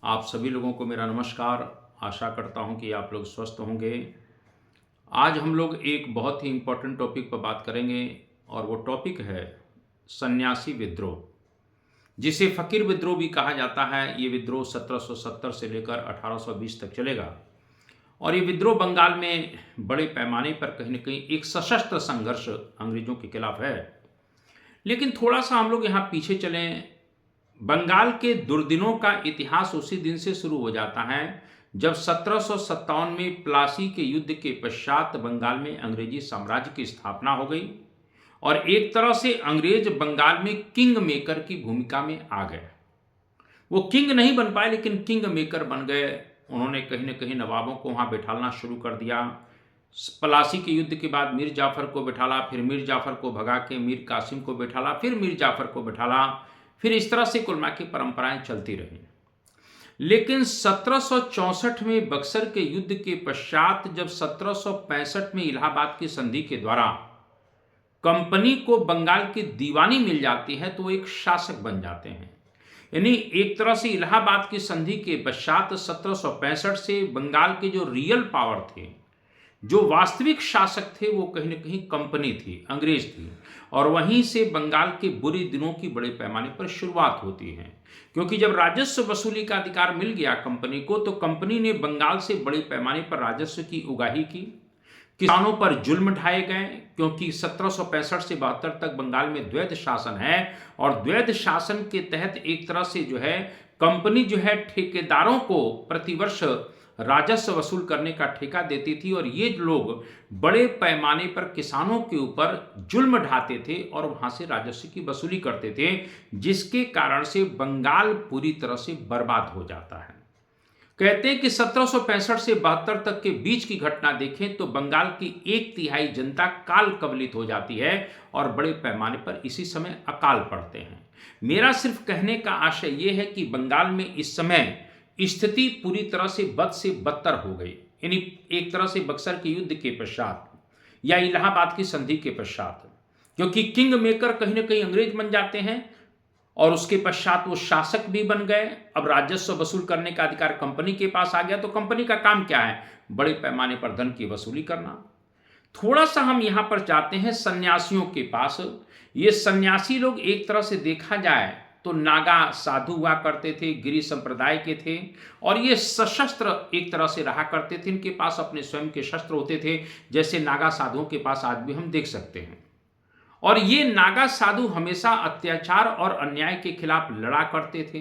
आप सभी लोगों को मेरा नमस्कार। आशा करता हूं कि आप लोग स्वस्थ होंगे। आज हम लोग एक बहुत ही इम्पोर्टेंट टॉपिक पर बात करेंगे और वो टॉपिक है सन्यासी विद्रोह, जिसे फ़कीर विद्रोह भी कहा जाता है। ये विद्रोह 1770 से लेकर 1820 तक चलेगा और ये विद्रोह बंगाल में बड़े पैमाने पर कहीं न कहीं एक सशस्त्र संघर्ष अंग्रेज़ों के खिलाफ है। लेकिन थोड़ा-सा हम लोग यहाँ पीछे चलें। बंगाल के दुर्दिनों का इतिहास उसी दिन से शुरू हो जाता है जब 1757 में प्लासी के युद्ध के पश्चात बंगाल में अंग्रेजी साम्राज्य की स्थापना हो गई और एक तरह से अंग्रेज बंगाल में किंग मेकर की भूमिका में आ गए। वो किंग नहीं बन पाए लेकिन किंग मेकर बन गए। उन्होंने कहीं ना कहीं नवाबों को वहाँ बैठाना शुरू कर दिया। प्लासी के युद्ध के बाद मीर जाफर को बैठाला, फिर मीर जाफर को भगा के मीर कासिम को बैठाला, फिर मीर जाफर को बैठाला, फिर इस तरह से कुल मिला के परंपराएं चलती रही। लेकिन 1764 में बक्सर के युद्ध के पश्चात जब 1765 में इलाहाबाद की संधि के द्वारा कंपनी को बंगाल की दीवानी मिल जाती है तो वो एक शासक बन जाते हैं। यानी एक तरह से इलाहाबाद की संधि के पश्चात 1765 से बंगाल के जो रियल पावर थे, जो वास्तविक शासक थे, वो कहीं ना कहीं कंपनी थी, अंग्रेज थी। और वहीं से बंगाल के बुरे दिनों की बड़े पैमाने पर शुरुआत होती है, क्योंकि जब राजस्व वसूली का अधिकार मिल गया कंपनी को तो कंपनी ने बंगाल से बड़े पैमाने पर राजस्व की उगाही की। किसानों पर जुल्म ढाए गए, क्योंकि 1765 से 72 तक बंगाल में द्वैध शासन है और द्वैध शासन के तहत एक तरह से जो है कंपनी जो है ठेकेदारों को प्रतिवर्ष राजस्व वसूल करने का ठेका देती थी और ये लोग बड़े पैमाने पर किसानों के ऊपर जुल्म ढाते थे और वहां से राजस्व की वसूली करते थे, जिसके कारण से बंगाल पूरी तरह से बर्बाद हो जाता है। कहते हैं कि 1765 से 72 तक के बीच की घटना देखें तो बंगाल की 1/3 जनता काल कवलित हो जाती है और बड़े पैमाने पर इसी समय अकाल पड़ते हैं। मेरा सिर्फ कहने का आशय यह है कि बंगाल में इस समय स्थिति पूरी तरह से बदतर हो गई। यानी एक तरह से बक्सर के युद्ध के पश्चात या इलाहाबाद की संधि के पश्चात, क्योंकि किंग मेकर कहीं ना कहीं अंग्रेज बन जाते हैं और उसके पश्चात वो शासक भी बन गए। अब राजस्व वसूल करने का अधिकार कंपनी के पास आ गया तो कंपनी का काम क्या है? बड़े पैमाने पर धन की वसूली करना। थोड़ा सा हम यहां पर जाते हैं सन्यासियों के पास। ये सन्यासी लोग एक तरह से देखा जाए तो नागा साधु हुआ करते थे, गिरि संप्रदाय के थे और ये सशस्त्र एक तरह से रहा करते थे। इनके पास अपने स्वयं के शस्त्र होते थे, जैसे नागा साधुओं के पास आज भी हम देख सकते हैं। और ये नागा साधु हमेशा अत्याचार और अन्याय के खिलाफ लड़ा करते थे।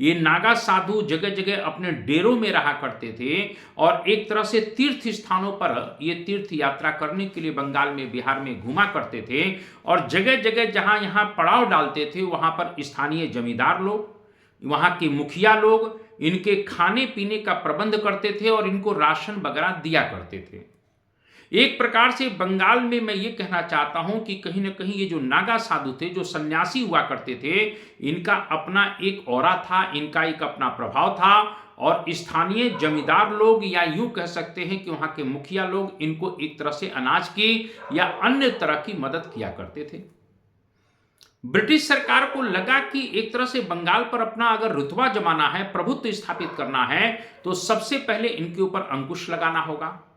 ये नागा साधु जगह जगह अपने डेरों में रहा करते थे और एक तरह से तीर्थ स्थानों पर ये तीर्थ यात्रा करने के लिए बंगाल में, बिहार में घूमा करते थे और जगह जगह जहां यहाँ पड़ाव डालते थे वहां पर स्थानीय जमींदार लोग, वहां के मुखिया लोग इनके खाने पीने का प्रबंध करते थे और इनको राशन वगैरह दिया करते थे। एक प्रकार से बंगाल में मैं ये कहना चाहता हूं कि कहीं ना कहीं ये जो नागा साधु थे, जो सन्यासी हुआ करते थे, इनका अपना एक ऑरा था, इनका एक अपना प्रभाव था और स्थानीय जमींदार लोग या यूं कह सकते हैं कि वहां के मुखिया लोग इनको एक तरह से अनाज की या अन्य तरह की मदद किया करते थे। ब्रिटिश सरकार को लगा कि एक तरह से बंगाल पर अपना अगर रुतबा जमाना है, प्रभुत्व स्थापित करना है, तो सबसे पहले इनके ऊपर अंकुश लगाना होगा।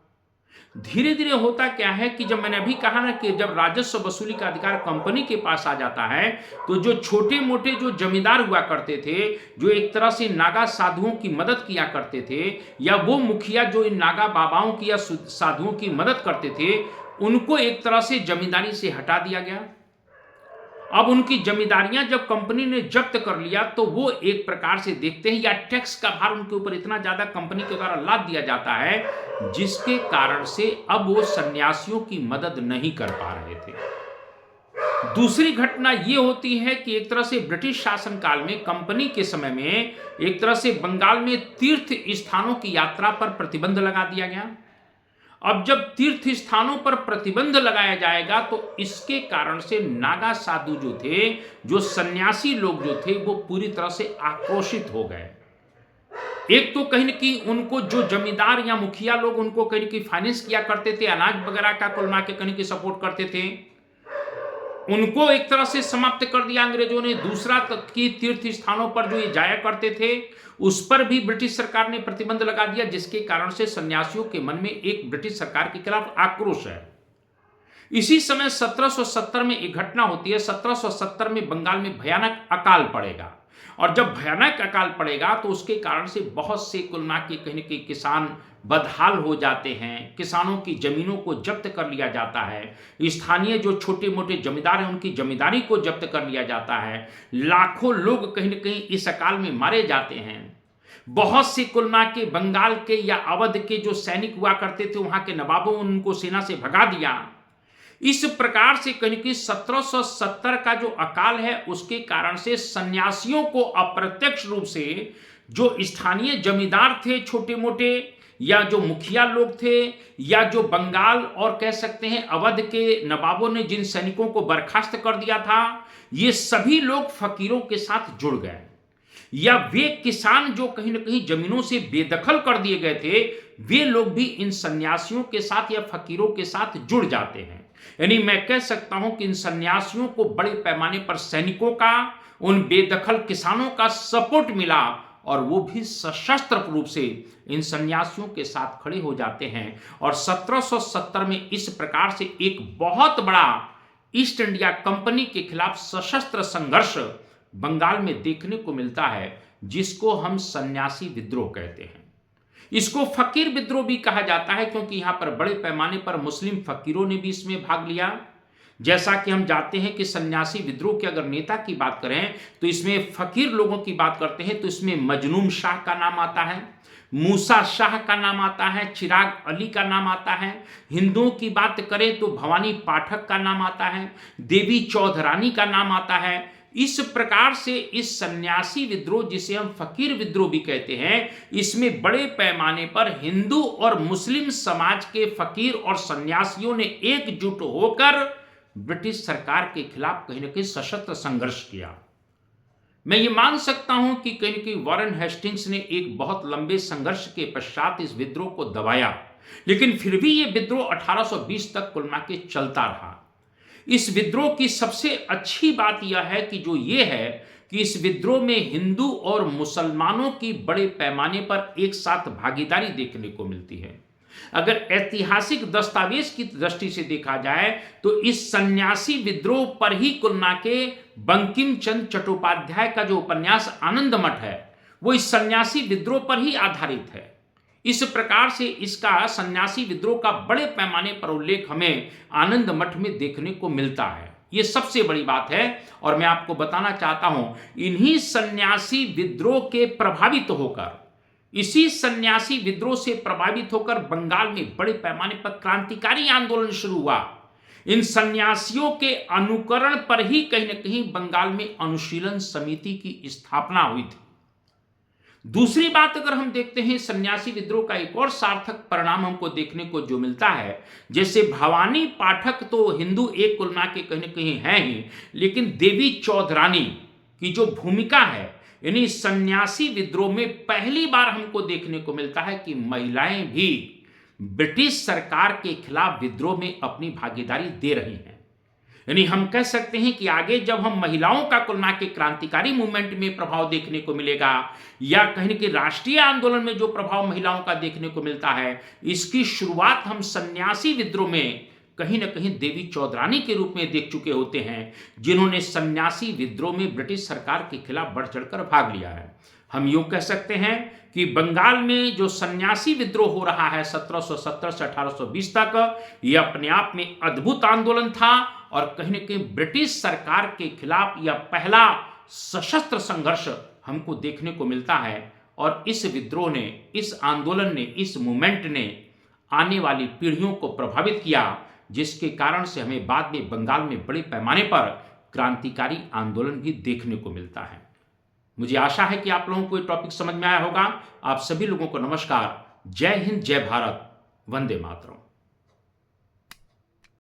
धीरे धीरे होता क्या है कि जब मैंने अभी कहा ना कि जब राजस्व वसूली का अधिकार कंपनी के पास आ जाता है तो जो छोटे मोटे जो जमींदार हुआ करते थे, जो एक तरह से नागा साधुओं की मदद किया करते थे, या वो मुखिया जो इन नागा बाबाओं की या साधुओं की मदद करते थे, उनको एक तरह से जमींदारी से हटा दिया गया। अब उनकी जमींदारियां जब कंपनी ने जब्त कर लिया तो वो एक प्रकार से देखते हैं या टैक्स का भार उनके ऊपर इतना ज्यादा कंपनी के द्वारा लाद दिया जाता है, जिसके कारण से अब वो सन्यासियों की मदद नहीं कर पा रहे थे। दूसरी घटना ये होती है कि एक तरह से ब्रिटिश शासनकाल में कंपनी के समय में एक तरह से बंगाल में तीर्थ स्थानों की यात्रा पर प्रतिबंध लगा दिया गया। अब जब तीर्थ स्थानों पर प्रतिबंध लगाया जाएगा तो इसके कारण से नागा साधु जो थे, जो सन्यासी लोग जो थे, वो पूरी तरह से आक्रोशित हो गए। एक तो कहीं न कहीं उनको जो जमींदार या मुखिया लोग उनको कहीं न कहीं फाइनेंस किया करते थे, अनाज वगैरह का कुल मिला के कहीं की सपोर्ट करते थे, उनको एक तरह से समाप्त कर दिया अंग्रेजों ने। दूसरा कि तीर्थ स्थानों पर जो ये जाया करते थे उस पर भी ब्रिटिश सरकार ने प्रतिबंध लगा दिया, जिसके कारण से सन्यासियों के मन में एक ब्रिटिश सरकार के खिलाफ आक्रोश है। इसी समय 1770 में एक घटना होती है। 1770 में बंगाल में भयानक अकाल पड़ेगा, और जब भयानक अकाल पड़ेगा तो उसके कारण से बहुत से कुल मिला के कहीं न कहीं किसान बदहाल हो जाते हैं। किसानों की जमीनों को जब्त कर लिया जाता है। स्थानीय जो छोटे मोटे जमींदार हैं उनकी जमींदारी को जब्त कर लिया जाता है। लाखों लोग कहीं न कहीं इस अकाल में मारे जाते हैं। बहुत से कुल मिला के बंगाल के या अवध के जो सैनिक हुआ करते थे वहां के नवाबों ने उनको सेना से भगा दिया। इस प्रकार से कहीं कि 1770 का जो अकाल है उसके कारण से सन्यासियों को अप्रत्यक्ष रूप से जो स्थानीय जमींदार थे छोटे मोटे, या जो मुखिया लोग थे, या जो बंगाल और कह सकते हैं अवध के नवाबों ने जिन सैनिकों को बर्खास्त कर दिया था, ये सभी लोग फकीरों के साथ जुड़ गए। या वे किसान जो कहीं ना कहीं जमीनों से बेदखल कर दिए गए थे, वे लोग भी इन सन्यासियों के साथ या फकीरों के साथ जुड़ जाते हैं। यानी मैं कह सकता हूं कि इन सन्यासियों को बड़े पैमाने पर सैनिकों का, उन बेदखल किसानों का सपोर्ट मिला, और वो भी सशस्त्र रूप से इन सन्यासियों के साथ खड़े हो जाते हैं। और 1770 में इस प्रकार से एक बहुत बड़ा ईस्ट इंडिया कंपनी के खिलाफ सशस्त्र संघर्ष बंगाल में देखने को मिलता है, जिसको हम सन्यासी विद्रोह कहते हैं। इसको फकीर विद्रोह भी कहा जाता है, क्योंकि यहां पर बड़े पैमाने पर मुस्लिम फकीरों ने भी इसमें भाग लिया। जैसा कि हम जानते हैं कि सन्यासी विद्रोह के अगर नेता की बात करें तो इसमें फकीर लोगों की बात करते हैं तो इसमें मजनूम शाह का नाम आता है, मूसा शाह का नाम आता है, चिराग अली का नाम आता है। हिंदुओं की बात करें तो भवानी पाठक का नाम आता है, देवी चौधरानी का नाम आता है। इस प्रकार से इस सन्यासी विद्रोह, जिसे हम फकीर विद्रोह भी कहते हैं, इसमें बड़े पैमाने पर हिंदू और मुस्लिम समाज के फकीर और सन्यासियों ने एकजुट होकर ब्रिटिश सरकार के खिलाफ कहीं ना कहीं सशस्त्र संघर्ष किया। मैं ये मान सकता हूं कि कहीं ना कहीं वॉरेन हेस्टिंग्स ने एक बहुत लंबे संघर्ष के पश्चात इस विद्रोह को दबाया, लेकिन फिर भी ये विद्रोह 1820 तक कुल मिला के चलता रहा। इस विद्रोह की सबसे अच्छी बात यह है कि जो ये है कि इस विद्रोह में हिंदू और मुसलमानों की बड़े पैमाने पर एक साथ भागीदारी देखने को मिलती है। अगर ऐतिहासिक दस्तावेज की दृष्टि से देखा जाए तो इस सन्यासी विद्रोह पर ही कुल मिला के बंकिम चंद्र चट्टोपाध्याय का जो उपन्यास आनंद मठ है वो इस सन्यासी विद्रोह पर ही आधारित है। इस प्रकार से इसका सन्यासी विद्रोह का बड़े पैमाने पर उल्लेख हमें आनंद मठ में देखने को मिलता है। यह सबसे बड़ी बात है, और मैं आपको बताना चाहता हूं इन्हीं सन्यासी विद्रोह के प्रभावित होकर, इसी सन्यासी विद्रोह से प्रभावित होकर बंगाल में बड़े पैमाने पर क्रांतिकारी आंदोलन शुरू हुआ। इन सन्यासियों के अनुकरण पर ही कहीं न कहीं बंगाल में अनुशीलन समिति की स्थापना हुई थी। दूसरी बात अगर हम देखते हैं सन्यासी विद्रोह का एक और सार्थक परिणाम हमको देखने को जो मिलता है, जैसे भवानी पाठक तो हिंदू एक कुल मिला के कहीं न कहीं है ही, लेकिन देवी चौधरानी की जो भूमिका है यानी सन्यासी विद्रोह में पहली बार हमको देखने को मिलता है कि महिलाएं भी ब्रिटिश सरकार के खिलाफ विद्रोह में अपनी भागीदारी दे रही हैं। यानी हम कह सकते हैं कि आगे जब हम महिलाओं का कुल मिला के क्रांतिकारी मूवमेंट में प्रभाव देखने को मिलेगा, या कहीं कि राष्ट्रीय आंदोलन में जो प्रभाव महिलाओं का देखने को मिलता है, इसकी शुरुआत हम सन्यासी विद्रोह में कहीं ना कहीं देवी चौधरानी के रूप में देख चुके होते हैं, जिन्होंने सन्यासी विद्रोह में ब्रिटिश सरकार के खिलाफ बढ़ चढ़कर भाग लिया है। हम यूं कह सकते हैं कि बंगाल में जो सन्यासी विद्रोह हो रहा है 1770 से 1820 तक, यह अपने आप में अद्भुत आंदोलन था, और कहीं ना कहीं ब्रिटिश सरकार के खिलाफ यह पहला सशस्त्र संघर्ष हमको देखने को मिलता है। और इस विद्रोह ने, इस आंदोलन ने, इस मूवमेंट ने आने वाली पीढ़ियों को प्रभावित किया, जिसके कारण से हमें बाद में बंगाल में बड़े पैमाने पर क्रांतिकारी आंदोलन भी देखने को मिलता है। मुझे आशा है कि आप लोगों को ये टॉपिक समझ में आया होगा। आप सभी लोगों को नमस्कार। जय हिंद, जय भारत, वंदे मातरम।